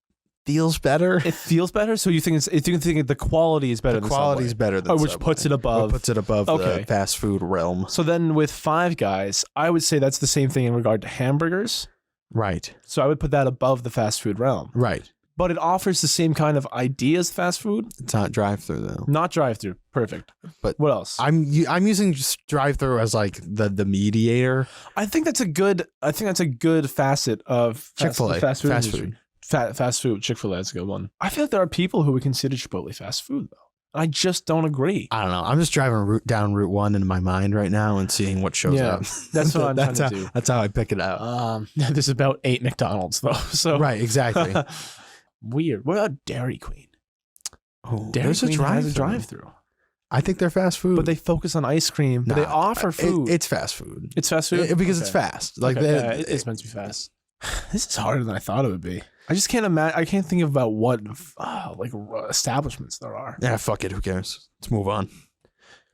feels better. It feels better. So you think the quality is better? The than quality's Subway? better than which Subway. puts it above. What puts it above the fast food realm. So then with Five Guys, I would say that's the same thing in regard to hamburgers. Right. So I would put that above the fast food realm. Right. But it offers the same kind of idea as fast food. It's not drive-through though. Not drive-through. Perfect. But what else? I'm using just drive-through as like the mediator. I think that's a good facet of Chick-fil-A. fast food. Fast industry. food. Fast food. Chick-fil-A is a good one. I feel like there are people who would consider Chipotle fast food though. I just don't agree. I don't know. I'm just driving down Route 1 in my mind right now and seeing what shows up. That's what I'm trying to do. That's how I pick it out. There's about 8 McDonald's though. So right, exactly. Weird. What about Dairy Queen? Oh, Dairy there's Queen has a drive-through. drive-through. I think they're fast food. But they focus on ice cream. But they offer food. It's fast food. It's fast food? Because it's fast. Like it's meant to be fast. This is harder than I thought it would be. I just can't imagine. I can't think about what establishments there are. Yeah, fuck it. Who cares? Let's move on.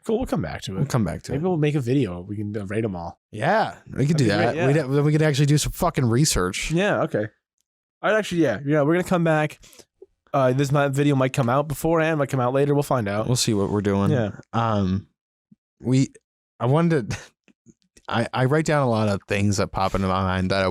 Cool. We'll come back to it. We'll come back to Maybe it. we'll make a video. We can rate them all. Yeah, we could do that. Great, yeah. Then we could actually do some fucking research. Yeah. Okay. I'd actually. Yeah. We're gonna come back. This video might come out beforehand. Might come out later. We'll find out. We'll see what we're doing. Yeah. I wanted to. I write down a lot of things that pop into my mind that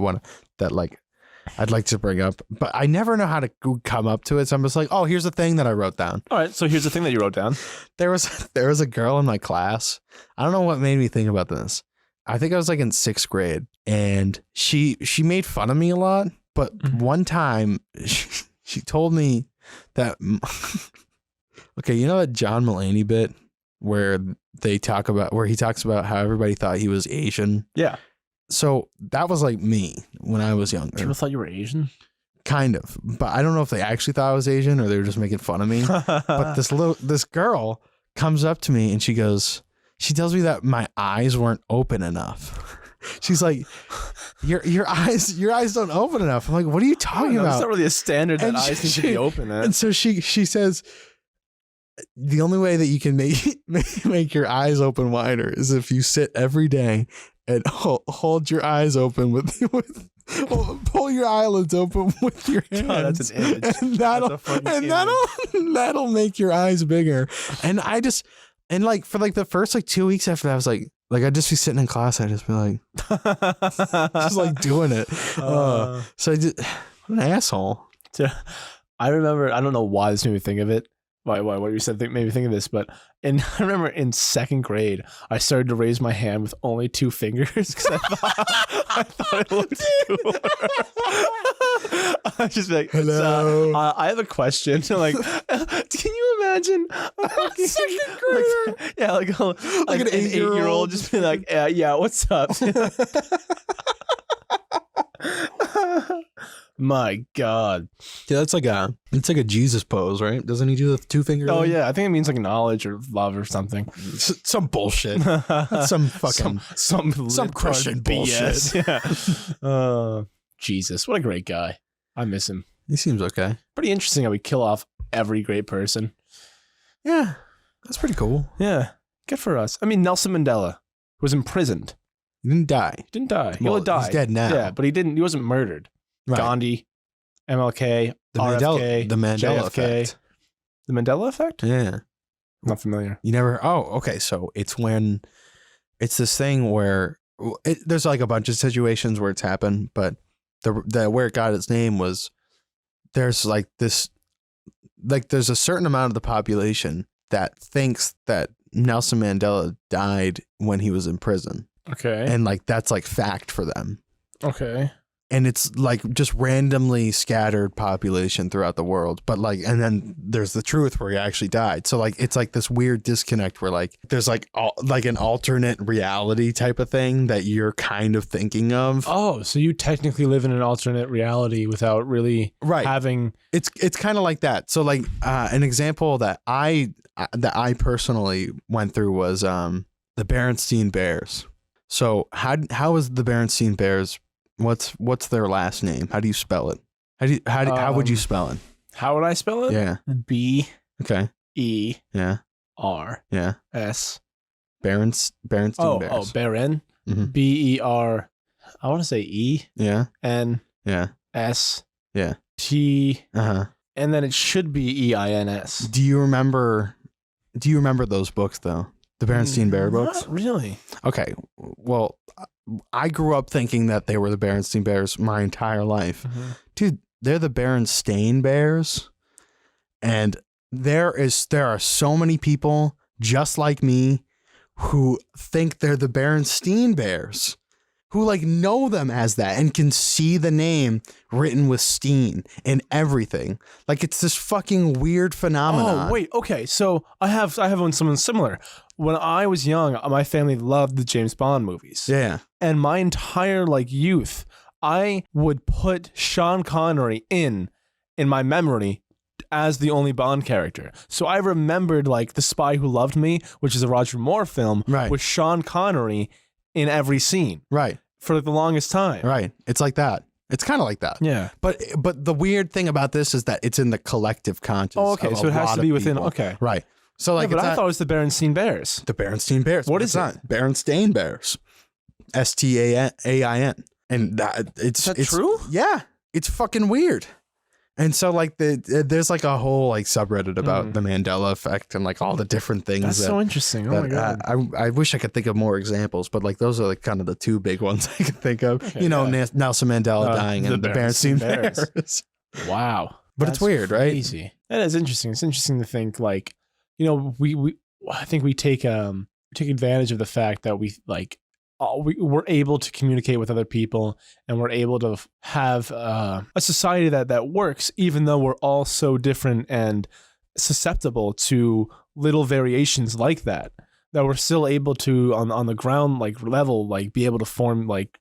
I'd like to bring up, but I never know how to come up to it. So I'm just like, oh, here's the thing that I wrote down. All right. So here's the thing that you wrote down. There was a girl in my class. I don't know what made me think about this. I think I was like in 6th grade, and she made fun of me a lot. But one time, she told me that. Okay, you know that John Mulaney bit where he talks about how everybody thought he was Asian. Yeah. So that was like me when I was younger. People thought you were Asian? Kind of, but I don't know if they actually thought I was Asian or they were just making fun of me. But this girl comes up to me and she tells me that my eyes weren't open enough. She's like, your eyes don't open enough. I'm like, what are you talking about? It's not really a standard that And eyes need to be open. And so she says, the only way that you can make your eyes open wider is if you sit every day and hold your eyes open with pull your eyelids open with your hands. God, that's an image. And that'll make your eyes bigger. And for the first 2 weeks after that, I was like I'd just be sitting in class. I'd just be like, just like doing it. So I just, what an asshole. I remember, I don't know why this made me think of it. Why what you said made me think of this, but I remember in second grade, I started to raise my hand with only 2 fingers because I thought it looked cool. I was just like, hello. I have a question. Like, can you imagine a second grader? Like an 8-year-old just be like, yeah, what's up? My God. Yeah, it's like a Jesus pose, right? Doesn't he do the 2 fingers? Oh yeah, I think it means like knowledge or love or something. Some bullshit. That's some fucking some Christian bullshit. Yeah. Jesus, what a great guy. I miss him. He seems okay. Pretty interesting how we kill off every great person. Yeah, that's pretty cool. Yeah, good for us. I mean, Nelson Mandela was imprisoned. He didn't die. Didn't die. Well, He'll die. He's dead now. Yeah, but he wasn't murdered. Right. Gandhi, MLK, The RFK, Mandela JFK. effect. The Mandela effect? Yeah. Not familiar. You never. Oh, okay. So it's this thing where there's like a bunch of situations where it's happened, but the where it got its name was there's like this, like there's a certain amount of the population that thinks that Nelson Mandela died when he was in prison. Okay. And like that's like fact for them. Okay. And it's like just randomly scattered population throughout the world. But like, and then there's the truth where he actually died. So like, it's like this weird disconnect where like, there's like an alternate reality type of thing that you're kind of thinking of. Oh, so you technically live in an alternate reality without really having. It's kind of like that. So like an example that I personally went through was the Berenstain Bears. So how was the Berenstain Bears? What's their last name? How do you spell it? How would you spell it? How would I spell it? Yeah. B. Okay. E. Yeah. R. Yeah. S. Berenstain Bears. Oh, Beren. Mm-hmm. B-E-R. I want to say E. Yeah. N. Yeah. S. Yeah. T. Uh-huh. And then it should be E-I-N-S. Do you remember those books though? The Berenstain Bear books? Not really. Okay. Well, I grew up thinking that they were the Berenstain Bears my entire life. Mm-hmm. Dude, they're the Berenstain Bears. And there are so many people just like me who think they're the Berenstain Bears, who like know them as that and can see the name written with Steen and everything. Like it's this fucking weird phenomenon. Oh, wait. Okay. So I have something similar. When I was young, my family loved the James Bond movies. Yeah. And my entire like youth, I would put Sean Connery in my memory as the only Bond character. So I remembered like The Spy Who Loved Me, which is a Roger Moore film, with Sean Connery in every scene. Right. For the longest time. Right. It's like that. It's kind of like that. Yeah. But the weird thing about this is that it's in the collective conscious. Oh, okay. So it has to be within. People. Okay. Right. So like, but I thought it was the Berenstain Bears. The Berenstain Bears. What is it? Not Berenstain Bears. Stain. And it's true? Yeah. It's fucking weird. And so like there's like a whole like subreddit about the Mandela effect and like all the different things. That's so interesting. Oh my God. I wish I could think of more examples, but like those are like kind of the 2 big ones I could think of. Okay, Nelson Mandela dying and the Berenstain Bears. Wow. But it's weird, right? Crazy. That is interesting. It's interesting to think like, we I think we take advantage of the fact that we like we're able to communicate with other people, and we're able to have a society that works, even though we're all so different and susceptible to little variations like that we're still able to on the ground like level like be able to form like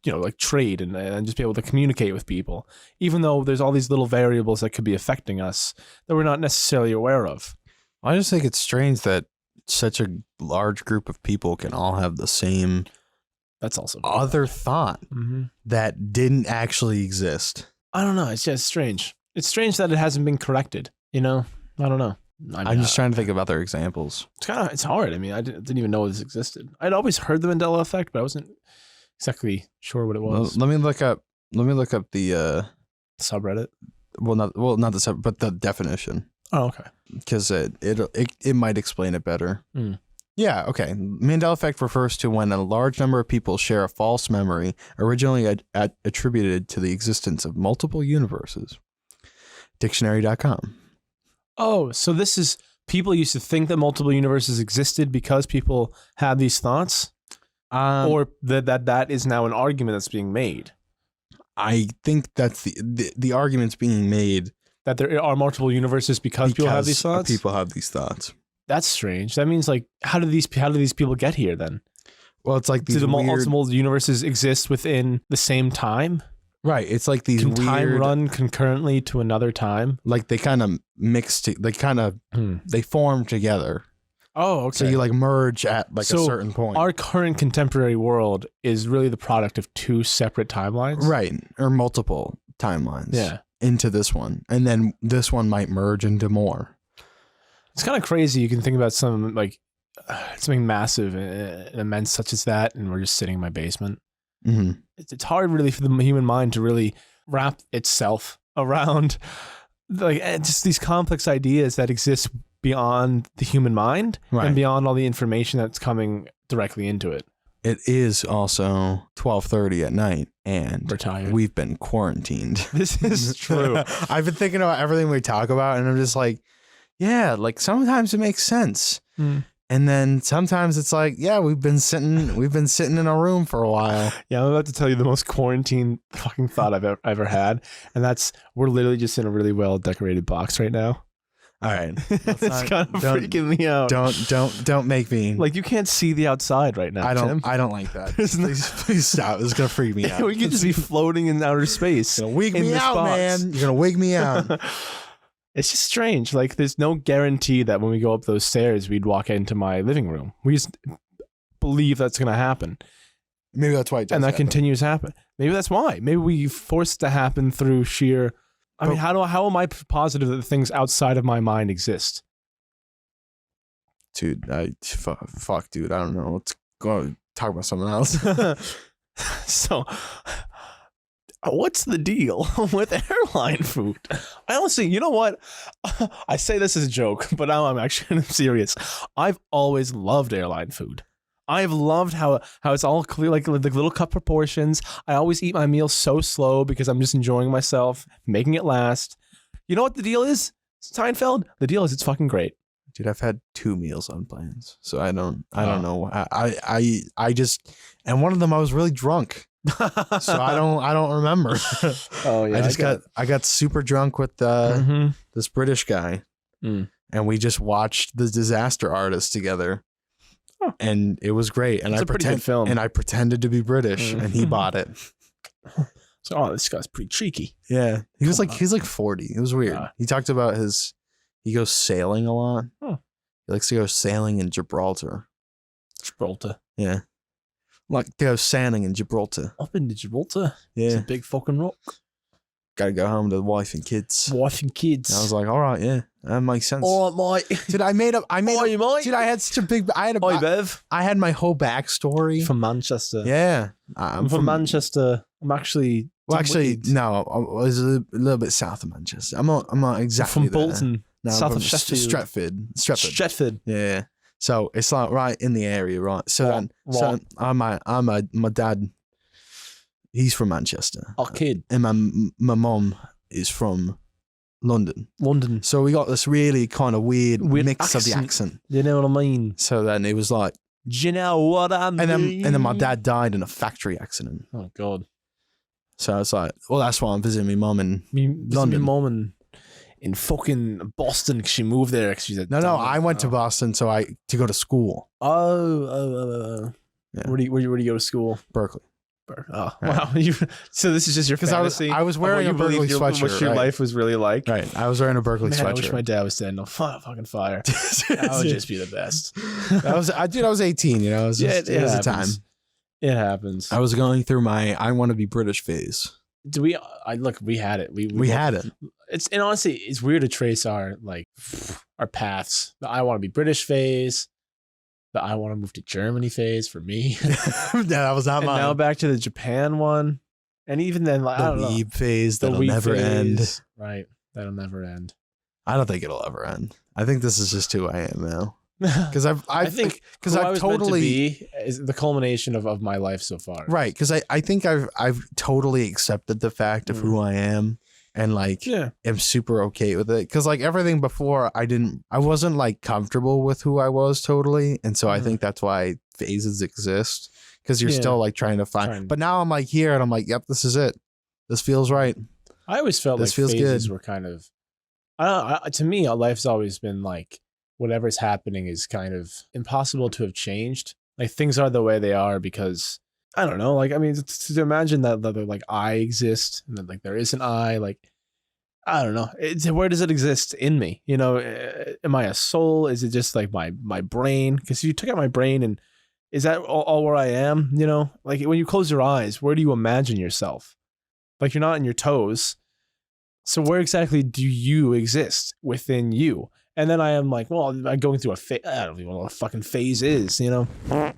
like trade and just be able to communicate with people, even though there's all these little variables that could be affecting us that we're not necessarily aware of. I just think it's strange that such a large group of people can all have the same that's also other thought that didn't actually exist. I don't know. It's just strange. It's strange that it hasn't been corrected. I don't know. I'm just trying to think of other examples. It's hard. I mean, I didn't even know this existed. I'd always heard the Mandela effect, but I wasn't exactly sure what it was. Let me look up the subreddit. Not the sub, but the definition. Oh, okay. Because it might explain it better. Yeah, okay. Mandela effect refers to when a large number of people share a false memory originally attributed to the existence of multiple universes. Dictionary.com. Oh, so this is people used to think that multiple universes existed because people had these thoughts, or that is now an argument that's being made. I think that's the argument's being made that there are multiple universes because people have these thoughts. People have these thoughts. That's strange. That means like how do these people get here then? Well, it's like these do multiple universes exist within the same time? Right. It's like these weird time run concurrently to another time. Like they kind of they form together. Oh, okay. So you like merge at like a certain point. Our current contemporary world is really the product of two separate timelines. Right. Or multiple timelines. Yeah. Into this one. And then this one might merge into more. It's kind of crazy. You can think about something massive and immense such as that, and we're just sitting in my basement. Mm-hmm. It's hard really for the human mind to really wrap itself around like just these complex ideas that exist beyond the human mind and beyond all the information that's coming directly into it. It is also 12:30 at night and we're tired. We've been quarantined. This is true. I've been thinking about everything we talk about and I'm just like, yeah, like sometimes it makes sense. And then sometimes it's like, yeah, we've been sitting in a room for a while. Yeah, I'm about to tell you the most quarantine fucking thought I've ever had, and that's we're literally just in a really well decorated box right now. All right, it's kind of freaking me out. Don't make me like you can't see the outside right now. I don't like that. Please stop. This is gonna freak me out. We could just be floating in outer space. You're gonna wig me out, man. You're gonna wig me out. It's just strange. Like, there's no guarantee that when we go up those stairs, we'd walk into my living room. We just believe that's going to happen. Maybe that's why it does and that happen. continues to happen. Maybe that's why. Maybe we forced to happen through sheer... I mean, how am I positive that the things outside of my mind exist? Dude, fuck, dude. I don't know. Let's go talk about something else. So... what's the deal with airline food? I honestly, you know what? I say this as a joke, but now I'm actually serious. I've always loved airline food. I've loved how it's all clear, like the little cup proportions. I always eat my meal so slow because I'm just enjoying myself, making it last. You know what the deal is, Seinfeld? The deal is it's fucking great. Dude, I've had 2 meals on planes, so I don't know. I just, and one of them I was really drunk. So I don't remember. Oh yeah, I got super drunk with this British guy, and we just watched The Disaster Artist together, and it was great. And it's a pretty good film. And I pretended to be British, and he bought it. So this guy's pretty cheeky. Yeah, he's like 40. It was weird. He talked about he goes sailing a lot. Huh. He likes to go sailing in Gibraltar. Yeah. Like to go sailing in Gibraltar. Up in Gibraltar? Yeah. It's a big fucking rock. Gotta go home to the wife and kids. And I was like, all right, yeah, that makes sense. All right, mate. Dude, I made up. Dude, I had such a big. Bev. I had my whole backstory. From Manchester. Yeah. I'm from Manchester. I'm actually... Well, actually, no. I was a little bit south of Manchester. I'm not exactly from Bolton. No, south of Sheffield. Stretford. Yeah. So it's like right in the area, right? So my dad, he's from Manchester. Our kid. And my mom is from London. London. So we got this really kind of weird mix accent. of the accent. You know what I mean? So then it was like Do you know what I mean? And then my dad died in a factory accident. Oh God. So it's like, well, that's why I'm visiting my mum in London. My mom in fucking Boston because she moved there. Cause she's No, I went to Boston to go to school. Oh. Yeah. Where do you go to school? Berkeley. Oh, wow. So this is just your fantasy? I was wearing a Berkeley sweatshirt. What your life was really like? Right. I was wearing a Berkeley sweatshirt. I wish my dad was dead. No fucking fire. That would just be the best. I was 18, you know. It was a time. It happens. I was going through my I want to be British phase. We had it. We had it. And honestly, it's weird to trace our paths. The I want to be British phase. The I want to move to Germany phase for me. That was not mine. Now back to the Japan one. And even then, like, I don't know. The weeb phase that'll never end. Right. That'll never end. I don't think it'll ever end. I think this is just who I am now. Because I think I've totally is the culmination of my life so far. Right. Because I think I've totally accepted the fact of who I am. And like, am super okay with it. Because like everything before, I wasn't like comfortable with who I was totally. And so I think that's why phases exist. Because you're still like trying to find. But now I'm like here and I'm like, yep, this is it. This feels right. I always felt this like phases were kind of, to me, life's always been like, whatever's happening is kind of impossible to have changed. Like things are the way they are because I don't know. Like, I mean, to imagine that like I exist and then like there is an I, like, I don't know. Where does it exist in me? You know, am I a soul? Is it just like my brain? Because you took out my brain and is that all where I am? You know, like when you close your eyes, where do you imagine yourself? Like you're not in your toes. So where exactly do you exist within you? And then I am like, well, I'm going through a phase. I don't even know what a fucking phase is, you know?